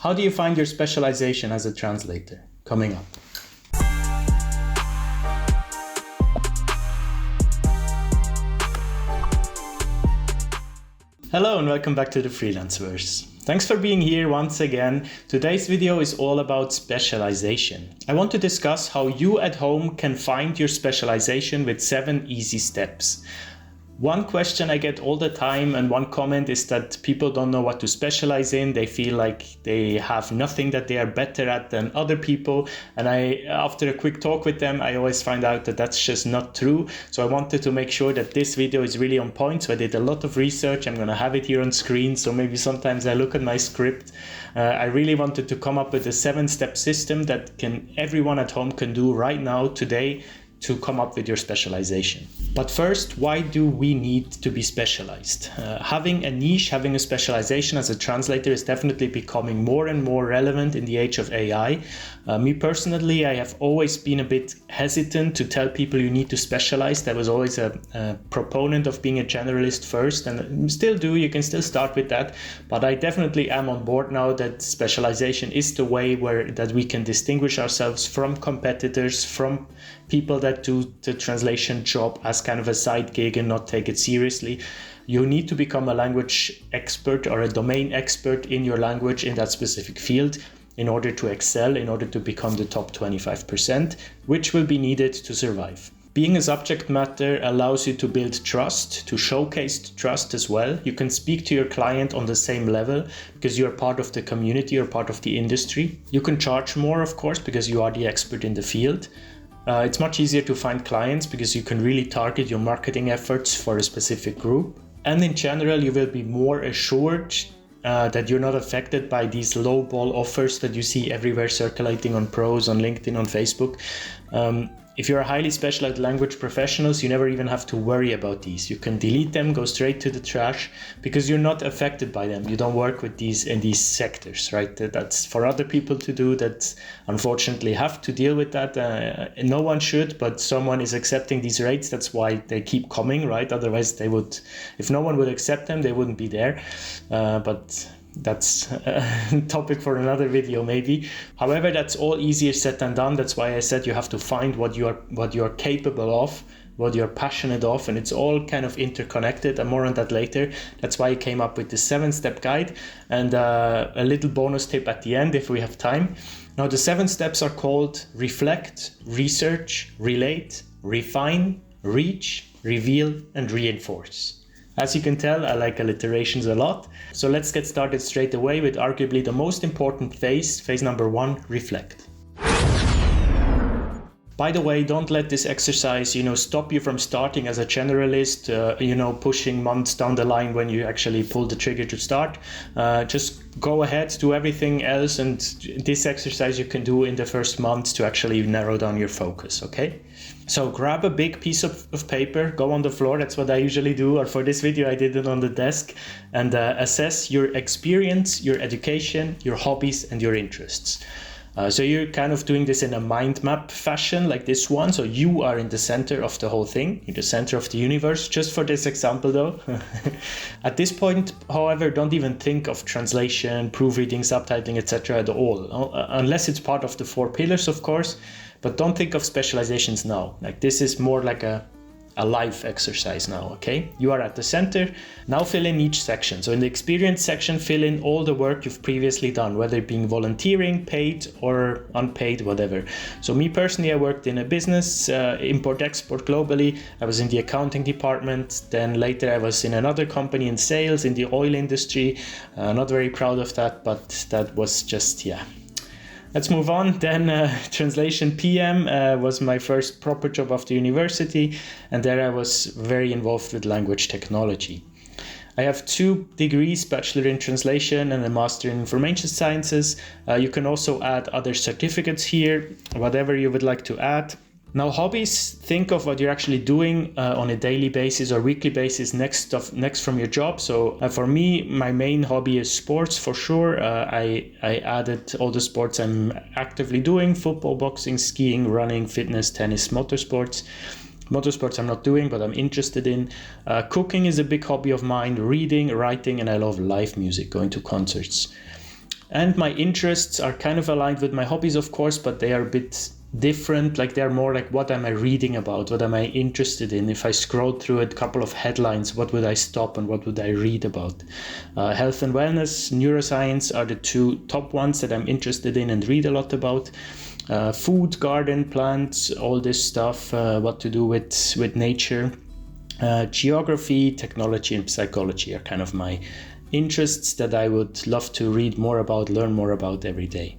How do you find your specialization as a translator? Coming up. Hello and welcome back to the Freelanceverse. Thanks for being here once again. Today's video is all about specialization. I want to discuss how you at home can find your specialization with 7 easy steps. One question I get all the time and one comment is that people don't know what to specialize in. They feel like they have nothing that they are better at than other people. And after a quick talk with them, I always find out that that's just not true. So I wanted to make sure that this video is really on point. So I did a lot of research. I'm going to have it here on screen. So maybe sometimes I look at my script. I really wanted to come up with a 7-step system that everyone at home can do right now, today, to come up with your specialization. But first, why do we need to be specialized? Having a niche, having a specialization as a translator is definitely becoming more and more relevant in the age of AI. Me personally, I have always been a bit hesitant to tell people you need to specialize. I was always a proponent of being a generalist first, and still do. You can still start with that. But I definitely am on board now that specialization is the way that we can distinguish ourselves from competitors, from people that do the translation job as kind of a side gig and not take it seriously. You need to become a language expert or a domain expert in your language in that specific field in order to excel, in order to become the top 25%, which will be needed to survive. Being a subject matter allows you to build trust, to showcase trust as well. You can speak to your client on the same level because you're part of the community or part of the industry. You can charge more, of course, because you are the expert in the field. It's much easier to find clients because you can really target your marketing efforts for a specific group. And in general, you will be more assured that you're not affected by these lowball offers that you see everywhere circulating on Pros, on LinkedIn, on Facebook. If you're a highly specialized language professionals, you never even have to worry about these. You can delete them, go straight to the trash because you're not affected by them. You don't work with these in these sectors, right? That's for other people to do that unfortunately have to deal with that. No one should, but someone is accepting these rates. That's why they keep coming, right? Otherwise they would, if no one would accept them, they wouldn't be there. But that's a topic for another video maybe. However, that's all easier said than done. That's why I said you have to find what you're capable of, what you're passionate of, and it's all kind of interconnected, and more on that later. That's why I came up with the 7-step guide and a little bonus tip at the end if we have time. Now the 7 steps are called reflect, research, relate, refine, reach, reveal, and reinforce. As you can tell, I like alliterations a lot. So let's get started straight away with arguably the most important phase number 1, reflect. By the way, don't let this exercise, stop you from starting as a generalist, pushing months down the line when you actually pull the trigger to start. Just go ahead, do everything else, and this exercise you can do in the first month to actually narrow down your focus, okay? So grab a big piece of paper, go on the floor, that's what I usually do, or for this video I did it on the desk, and assess your experience, your education, your hobbies, and your interests. So you're kind of doing this in a mind map fashion like this one. So you are in the center of the whole thing, in the center of the universe, just for this example though. At this point, however, don't even think of translation, proofreading, subtitling, etc. at all, unless it's part of the 4 pillars, of course. But don't think of specializations now. Like this is more like a life exercise now, okay? You are at the center. Now fill in each section. So in the experience section, fill in all the work you've previously done, whether it being volunteering, paid or unpaid, whatever. So me personally, I worked in a business, import-export globally. I was in the accounting department. Then later I was in another company in sales in the oil industry. Not very proud of that, but that was just, yeah. Let's move on. Then translation PM was my first proper job after university, and there I was very involved with language technology. I have 2 degrees, Bachelor in Translation and a Master in Information Sciences. You can also add other certificates here, whatever you would like to add. Now, hobbies, think of what you're actually doing on a daily basis or weekly basis next from your job. So for me, my main hobby is sports for sure. I added all the sports I'm actively doing: football, boxing, skiing, running, fitness, tennis, motorsports. Motorsports I'm not doing, but I'm interested in. Cooking is a big hobby of mine, reading, writing, and I love live music, going to concerts. And my interests are kind of aligned with my hobbies, of course, but they are a bit different. Like they're more like, what am I reading about? What am I interested in? If I scroll through a couple of headlines, what would I stop and what would I read about? Health and wellness, neuroscience are the two top ones that I'm interested in and read a lot about. Food, garden, plants, all this stuff, what to do with nature. Geography, technology, and psychology are kind of my interests that I would love to read more about, learn more about every day.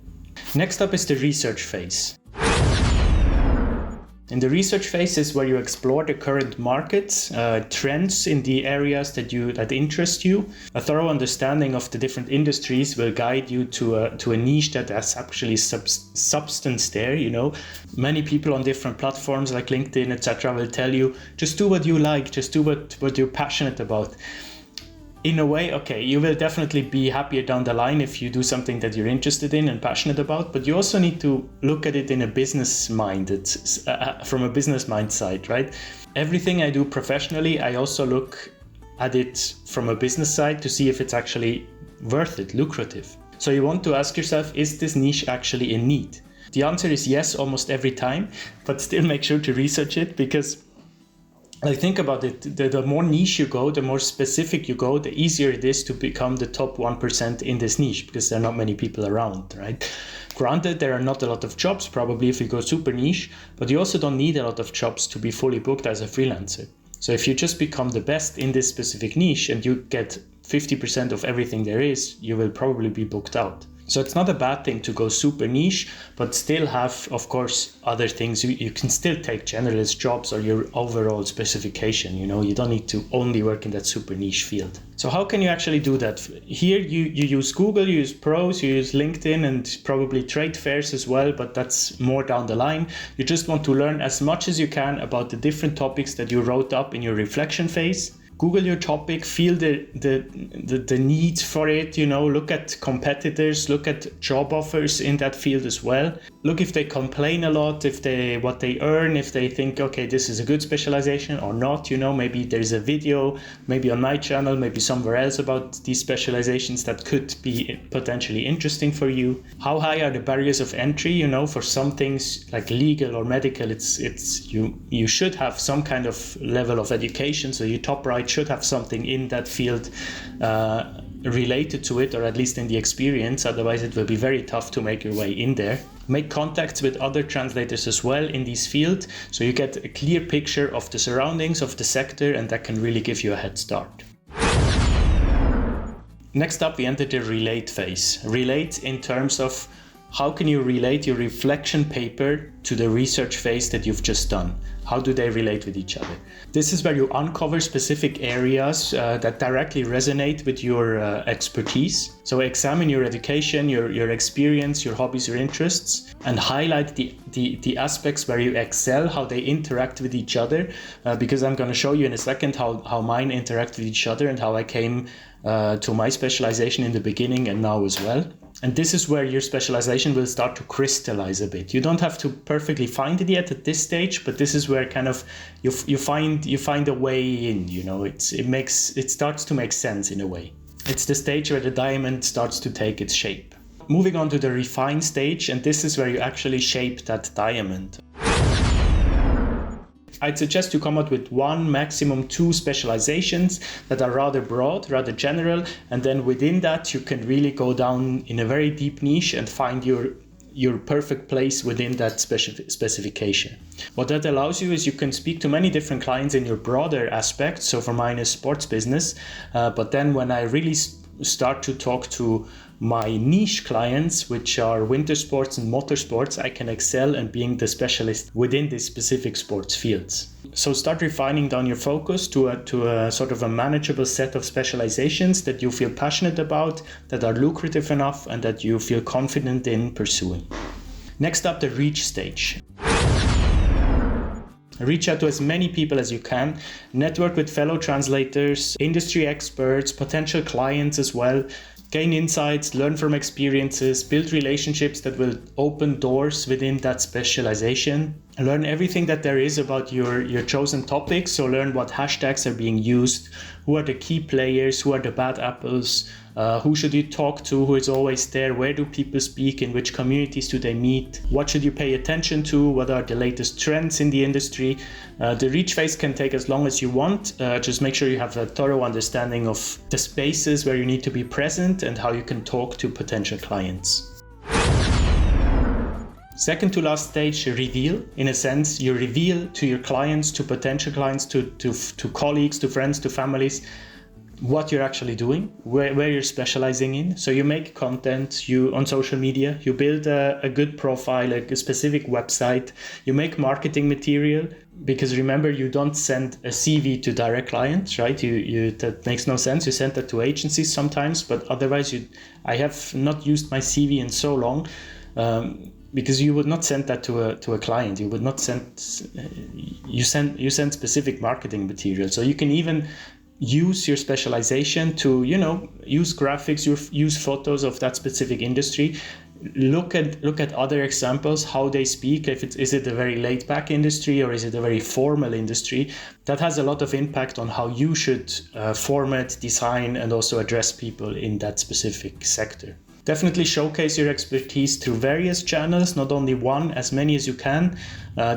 Next up is the research phase. In the research phase is where you explore the current markets, trends in the areas that interest you. A thorough understanding of the different industries will guide you to a niche that has actually substance there. Many people on different platforms like LinkedIn, etc., will tell you just do what you like, just do what you're passionate about. In a way, okay, you will definitely be happier down the line if you do something that you're interested in and passionate about, but you also need to look at it in a business minded, from a business mind side, right? Everything I do professionally, I also look at it from a business side to see if it's actually worth it, lucrative. So you want to ask yourself, is this niche actually in need? The answer is yes, almost every time, but still make sure to research it, because think about it, the more niche you go, the more specific you go, the easier it is to become the top 1% in this niche, because there are not many people around, right? Granted, there are not a lot of jobs probably if you go super niche, but you also don't need a lot of jobs to be fully booked as a freelancer. So if you just become the best in this specific niche and you get 50% of everything there is, you will probably be booked out. So it's not a bad thing to go super niche, but still have, of course, other things. You can still take generalist jobs or your overall specification. You don't need to only work in that super niche field. So how can you actually do that? Here you use Google, you use Probst, you use LinkedIn, and probably trade fairs as well, but that's more down the line. You just want to learn as much as you can about the different topics that you wrote up in your reflection phase. Google your topic, feel the need for it, look at competitors, look at job offers in that field as well. Look if they complain a lot, what they earn, if they think, okay, this is a good specialization or not, maybe there's a video, maybe on my channel, maybe somewhere else about these specializations that could be potentially interesting for you. How high are the barriers of entry? For some things like legal or medical, you should have some kind of level of education, so you top right should have something in that field related to it, or at least in the experience. Otherwise it will be very tough to make your way in there. Make contacts with other translators as well in this field, so you get a clear picture of the surroundings of the sector, and that can really give you a head start. Next up, we enter the relate phase. Relate in terms of how can you relate your reflection paper to the research phase that you've just done? How do they relate with each other? This is where you uncover specific areas that directly resonate with your expertise. So examine your education, your experience, your hobbies, your interests, and highlight the aspects where you excel, how they interact with each other, because I'm going to show you in a second how mine interact with each other and how I came to my specialization in the beginning and now as well. And this is where your specialization will start to crystallize a bit. You don't have to perfectly find it yet at this stage, but this is where kind of you find a way in. It starts to make sense in a way. It's the stage where the diamond starts to take its shape. Moving on to the refine stage, and this is where you actually shape that diamond. I'd suggest you come up with one, maximum two specializations that are rather broad, rather general, and then within that you can really go down in a very deep niche and find your perfect place within that specification. What that allows you is you can speak to many different clients in your broader aspect. So for mine is sports business, but then when I really start to talk to my niche clients, which are winter sports and motorsports, I can excel in being the specialist within these specific sports fields. So start refining down your focus to a sort of a manageable set of specializations that you feel passionate about, that are lucrative enough, and that you feel confident in pursuing. Next up, the reach stage. Reach out to as many people as you can, network with fellow translators, industry experts, potential clients as well. Gain insights, learn from experiences, build relationships that will open doors within that specialization. Learn everything that there is about your chosen topic. So learn what hashtags are being used, who are the key players, who are the bad apples, Who should you talk to? Who is always there? Where do people speak? In which communities do they meet? What should you pay attention to? What are the latest trends in the industry? The reach phase can take as long as you want. Just make sure you have a thorough understanding of the spaces where you need to be present and how you can talk to potential clients. Second to last stage, reveal. In a sense, you reveal to your clients, to potential clients, to colleagues, to friends, to families, what you're actually doing, where you're specializing in. So you make content, on social media, you build a good profile, like a specific website, you make marketing material, because remember, you don't send a CV to direct clients, right? That makes no sense. You send that to agencies sometimes, but otherwise I have not used my CV in so long, because you would not send that to a client. You would not you send specific marketing material. So you can even use your specialization to, use graphics, use photos of that specific industry. Look at other examples, how they speak. Is it a very laid back industry or is it a very formal industry? That has a lot of impact on how you should format, design, and also address people in that specific sector. Definitely showcase your expertise through various channels, not only one, as many as you can.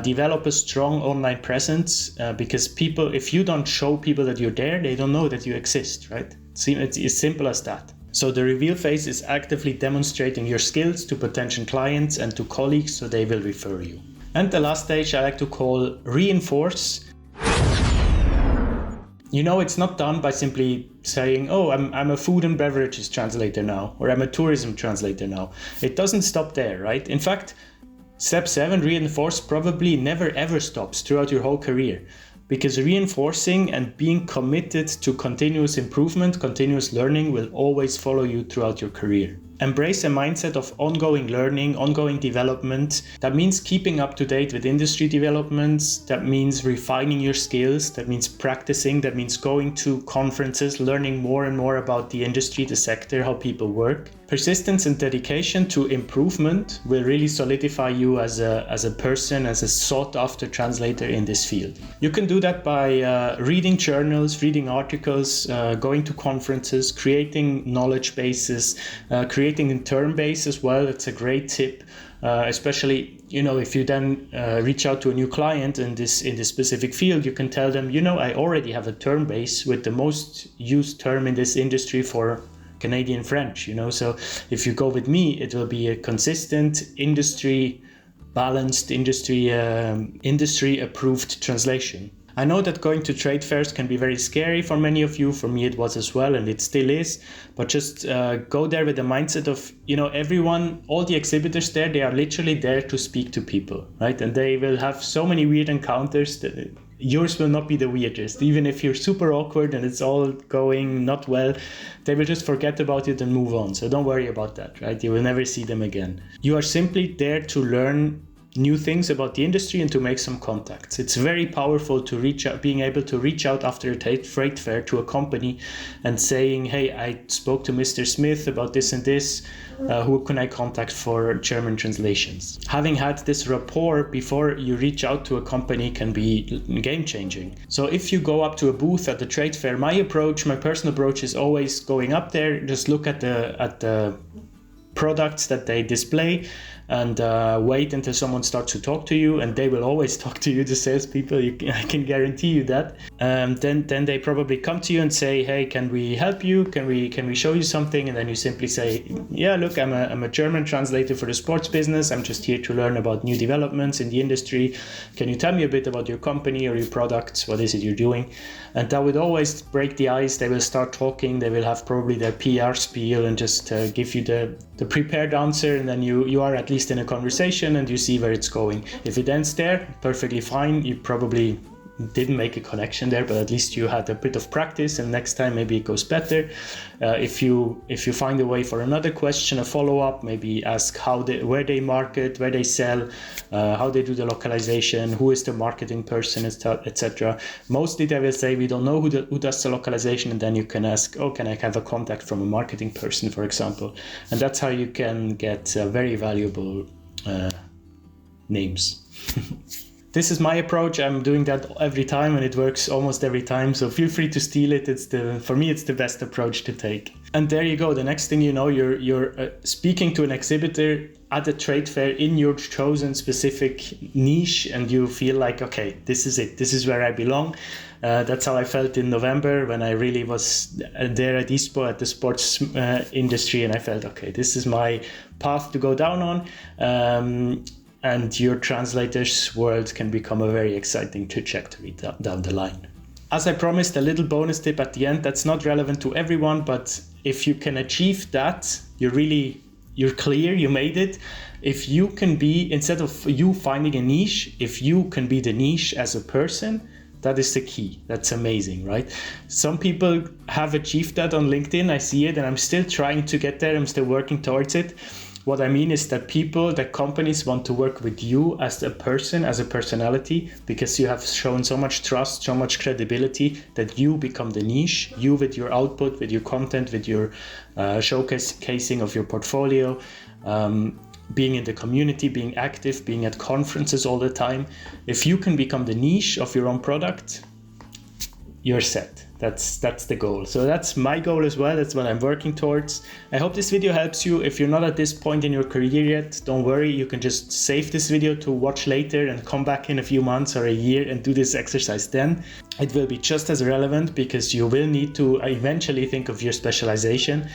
Develop a strong online presence, because people, if you don't show people that you're there, they don't know that you exist, right? It's as simple as that. So the reveal phase is actively demonstrating your skills to potential clients and to colleagues, so they will refer you. And the last stage I like to call reinforce. It's not done by simply saying, oh, I'm a food and beverages translator now, or I'm a tourism translator now. It doesn't stop there, right? In fact, step 7, reinforce, probably never ever stops throughout your whole career, because reinforcing and being committed to continuous improvement, continuous learning will always follow you throughout your career. Embrace a mindset of ongoing learning, ongoing development. That means keeping up to date with industry developments. That means refining your skills. That means practicing. That means going to conferences, learning more and more about the industry, the sector, how people work. Persistence and dedication to improvement will really solidify you as a person, as a sought-after translator in this field. You can do that by reading journals, reading articles, going to conferences, creating knowledge bases, creating a term base as well. It's a great tip, especially if you then reach out to a new client in this specific field. You can tell them, I already have a term base with the most used term in this industry for Canadian French, so if you go with me, it will be a consistent, industry balanced, industry approved translation. I know that going to trade fairs can be very scary for many of you. For me it was as well, and it still is, but just go there with the mindset of, everyone, all the exhibitors there, they are literally there to speak to people, right? And they will have so many weird encounters that yours will not be the weirdest. Even if you're super awkward and it's all going not well, they will just forget about it and move on. So don't worry about that, right? You will never see them again. You are simply there to learn new things about the industry and to make some contacts. It's very powerful to reach out, being able to reach out after a freight fair to a company and saying, hey, I spoke to Mr. Smith about this and this. Who can I contact for German translations? Having had this rapport before you reach out to a company can be game changing. So if you go up to a booth at the trade fair, my personal approach is always going up there, just look at the products that they display and wait until someone starts to talk to you, and they will always talk to you, the salespeople. I can guarantee you that. Then they probably come to you and say, hey, can we help you? Can we show you something? And then you simply say, yeah, look, I'm a German translator for the sports business. I'm just here to learn about new developments in the industry. Can you tell me a bit about your company or your products? What is it you're doing? And that would always break the ice. They will start talking. They will have probably their PR spiel and just give you the prepared answer, and then you are at least in a conversation and you see where it's going. If it ends there, perfectly fine. You probably didn't make a connection there, but at least you had a bit of practice, and next time maybe it goes better. If you find a way for another question, a follow-up, maybe ask where they market, where they sell, how they do the localization, who is the marketing person, etc. Mostly they will say, we don't know who does the localization, and then you can ask, oh, can I have a contact from a marketing person, for example? And that's how you can get very valuable names. This is my approach. I'm doing that every time and it works almost every time. So feel free to steal it. For me, it's the best approach to take. And there you go. The next thing you know, you're speaking to an exhibitor at a trade fair in your chosen specific niche, and you feel like, okay, this is it. This is where I belong. That's how I felt in November when I really was there at ISPO, at the sports industry, and I felt, okay, this is my path to go down on. And your translator's world can become a very exciting trajectory down the line. As I promised, a little bonus tip at the end that's not relevant to everyone, but if you can achieve that, you're clear, you made it. If you can be, instead of you finding a niche, if you can be the niche as a person, that is the key. That's amazing, right? Some people have achieved that on LinkedIn. I see it, and I'm still trying to get there. I'm still working towards it. What I mean is that companies want to work with you as a person, as a personality, because you have shown so much trust, so much credibility that you become the niche. You, with your output, with your content, with your showcasing of your portfolio, being in the community, being active, being at conferences all the time. If you can become the niche of your own product, you're set. That's the goal. So that's my goal as well. That's what I'm working towards. I hope this video helps you. If you're not at this point in your career yet, don't worry. You can just save this video to watch later and come back in a few months or a year and do this exercise then. It will be just as relevant because you will need to eventually think of your specialization.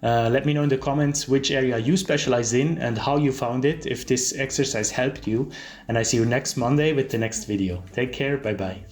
Let me know in the comments which area you specialize in and how you found it, if this exercise helped you. And I see you next Monday with the next video. Take care. Bye-bye.